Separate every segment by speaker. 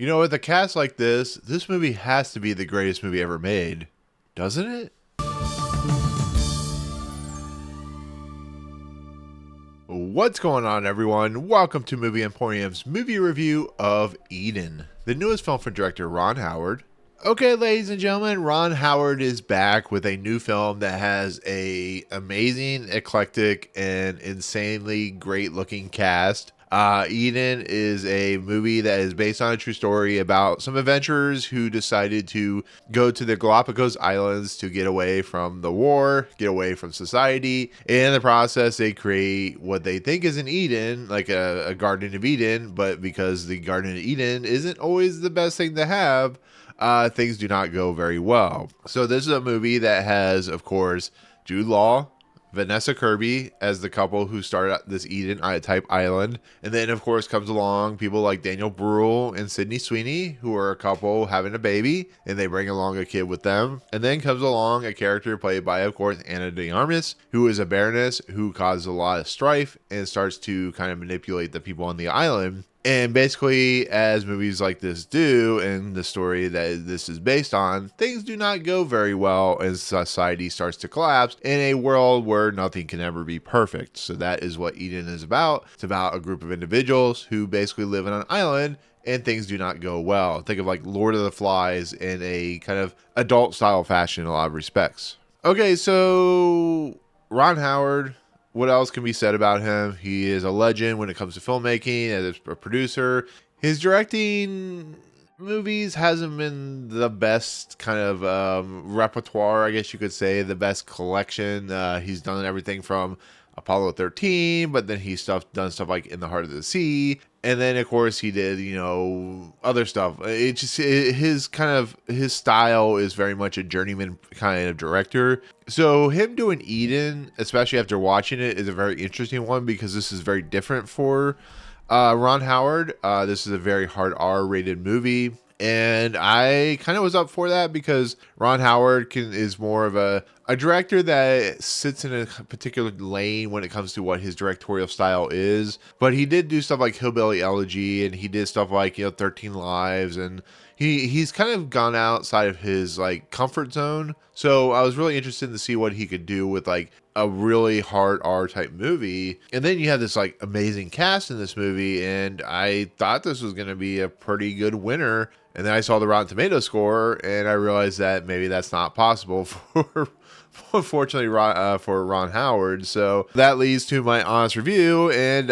Speaker 1: You know, with a cast like this movie has to be the greatest movie ever made, doesn't it? What's going on, everyone? Welcome to Movie Emporium's movie review of Eden, the newest film from director Ron Howard. Okay, ladies and gentlemen, Ron Howard is back with a new film that has a amazing, eclectic, and insanely great-looking cast. Eden is a movie that is based on a true story about some adventurers who decided to go to the Galapagos Islands to get away from the war, get away from society. In the process, they create what they think is an Eden, like a Garden of Eden, but because the Garden of Eden isn't always the best thing to have, things do not go very well. So this is a movie that has, of course, Jude, Vanessa, Kirby as the couple who started this Eden type island. And then, of course, comes along people like Daniel Brühl and Sweeney, who are a couple having a baby, and they bring along a kid with them. And then comes along a character played by, of course, Armas, who is a baroness who causes a lot of strife and starts to kind of manipulate the people on the island. And basically, as movies like this do, and the story that this is based on, things do not go very well as society starts to collapse in a world where nothing can ever be perfect. So that is what Eden is about. It's about a group of individuals who basically live on an island and things do not go well. Think of like Lord of the Flies in a kind of adult style fashion in a lot of respects. Okay, so Ron Howard, what else can be said about him? He is a legend when it comes to filmmaking as a producer. His directing movies hasn't been the best kind of repertoire, I guess you could say, the best collection. He's done everything from Apollo 13, but then he's done stuff like In the Heart of the Sea. And then, of course, he did, other stuff. His style is very much a journeyman kind of director. So him doing Eden, especially after watching it, is a very interesting one because this is very different for Ron Howard. This is a very hard R-rated movie. And I kind of was up for that because Ron Howard is more of a director that sits in a particular lane when it comes to what his directorial style is. But he did do stuff like Hillbilly Elegy, and he did stuff like 13 Lives, and he's kind of gone outside of his like comfort zone. So I was really interested to see what he could do with like a really hard R type movie. And then you have this like amazing cast in this movie, and I thought this was going to be a pretty good winner. And then I saw the Rotten Tomatoes score, and I realized that maybe that's not possible for, unfortunately, for Ron Howard. So that leads to my honest review, and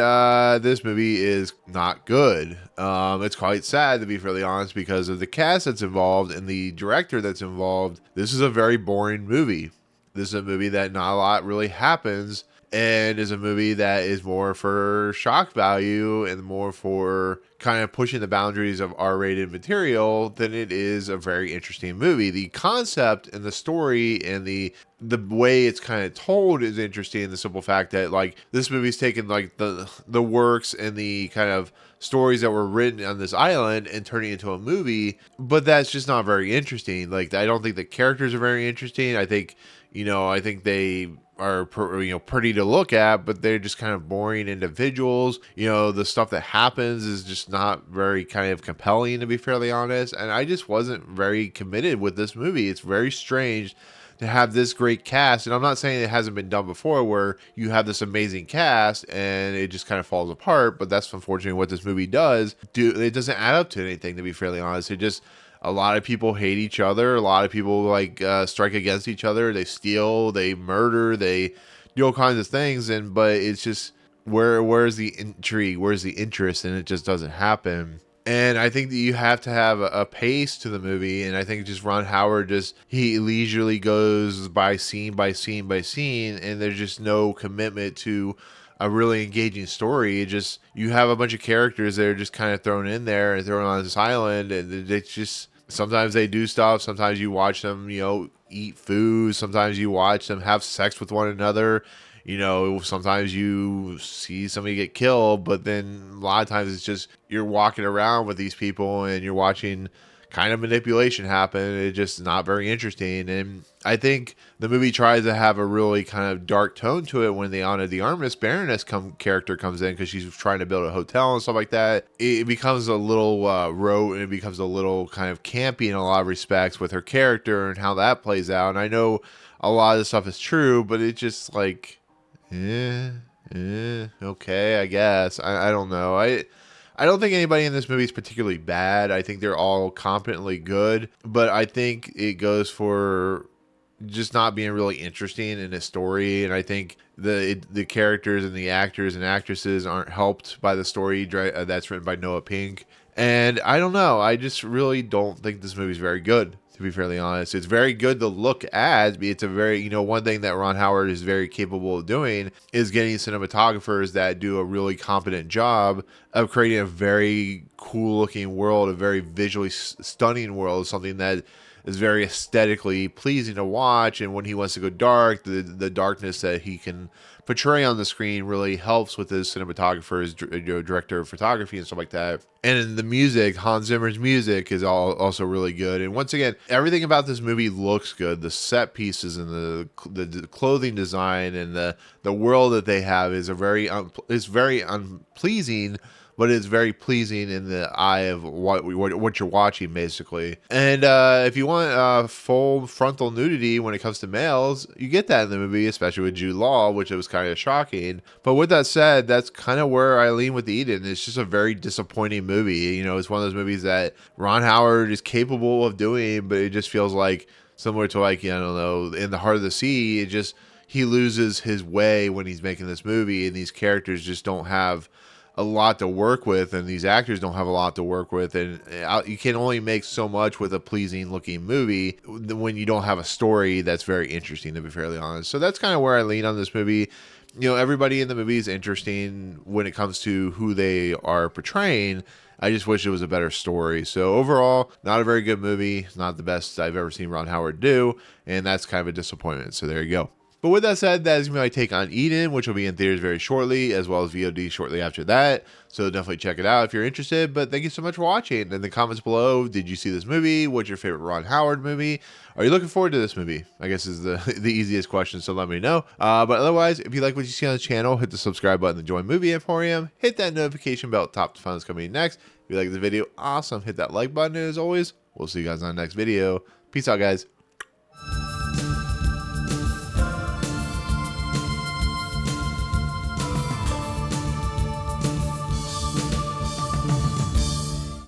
Speaker 1: this movie is not good. It's quite sad, to be fairly honest, because of the cast that's involved and the director that's involved. This is a very boring movie. This is a movie that not a lot really happens, and is a movie that is more for shock value and more for kind of pushing the boundaries of R-rated material than it is a very interesting movie. The concept and the story and the way it's kind of told is interesting. The simple fact that like this movie's taken like the works and the kind of stories that were written on this island and turning it into a movie, but that's just not very interesting. Like I don't think the characters are very interesting. I think they are pretty to look at, but they're just kind of boring individuals. The stuff that happens is just not very kind of compelling, to be fairly honest. And I just wasn't very committed with this movie. It's very strange to have this great cast, and I'm not saying it hasn't been done before where you have this amazing cast and it just kind of falls apart, but that's unfortunately what this movie does. It doesn't add up to anything, to be fairly honest. A lot of people hate each other. A lot of people strike against each other. They steal, they murder, they do all kinds of things. But it's just where's the intrigue? Where's the interest? And it just doesn't happen. And I think that you have to have a pace to the movie. And I think just Ron Howard he leisurely goes by scene by scene by scene, and there's just no commitment to a really engaging story. You have a bunch of characters that are just kind of thrown in there and thrown on this island, and it's just sometimes they do stuff, sometimes you watch them eat food, sometimes you watch them have sex with one another, sometimes you see somebody get killed, but then a lot of times it's just you're walking around with these people and you're watching kind of manipulation happen. It's just not very interesting. And I think the movie tries to have a really kind of dark tone to it when the Armas Baroness character comes in, because she's trying to build a hotel and stuff like that. It becomes a little rote, and it becomes a little kind of campy in a lot of respects with her character and how that plays out. And I know a lot of this stuff is true, but it's just like, okay, I guess. I don't know. I don't think anybody in this movie is particularly bad. I think they're all competently good, but I think it goes for just not being really interesting in a story. And I think the characters and the actors and actresses aren't helped by the story that's written by Noah Pink. And I don't know. I just really don't think this movie is very good, to be fairly honest. It's very good to look at. It's a very, one thing that Ron Howard is very capable of doing is getting cinematographers that do a really competent job of creating a very cool looking world, a very visually stunning world, something that is very aesthetically pleasing to watch. And when he wants to go dark, the darkness that he can portray on the screen really helps with his cinematographer, his director of photography and stuff like that. And the music, Hans Zimmer's music, is also really good. And once again, everything about this movie looks good. The set pieces and the clothing design and the world that they have is very unpleasing, but it's very pleasing in the eye of what you're watching, basically. And if you want full frontal nudity when it comes to males, you get that in the movie, especially with Jude Law, which was kind of shocking. But with that said, that's kind of where I lean with Eden. It's just a very disappointing movie. It's one of those movies that Ron Howard is capable of doing, but it just feels like similar to, like, I don't know, In the Heart of the Sea. He loses his way when he's making this movie, and these characters just don't have a lot to work with, and these actors don't have a lot to work with, and you can only make so much with a pleasing looking movie when you don't have a story that's very interesting, to be fairly honest. So that's kind of where I lean on this movie. Everybody in the movie is interesting when it comes to who they are portraying. I just wish it was a better story. So overall, not a very good movie. Not the best I've ever seen Ron Howard do, and that's kind of a disappointment. So there you go. But with that said, that is my take on Eden, which will be in theaters very shortly, as well as VOD shortly after that. So definitely check it out if you're interested. But thank you so much for watching. In the comments below, did you see this movie? What's your favorite Ron Howard movie? Are you looking forward to this movie? I guess is the easiest question, so let me know. But otherwise, if you like what you see on the channel, hit the subscribe button to join Movie Emporium. Hit that notification bell top to find what's coming next. If you like the video, awesome. Hit that like button. And as always, we'll see you guys on the next video. Peace out, guys.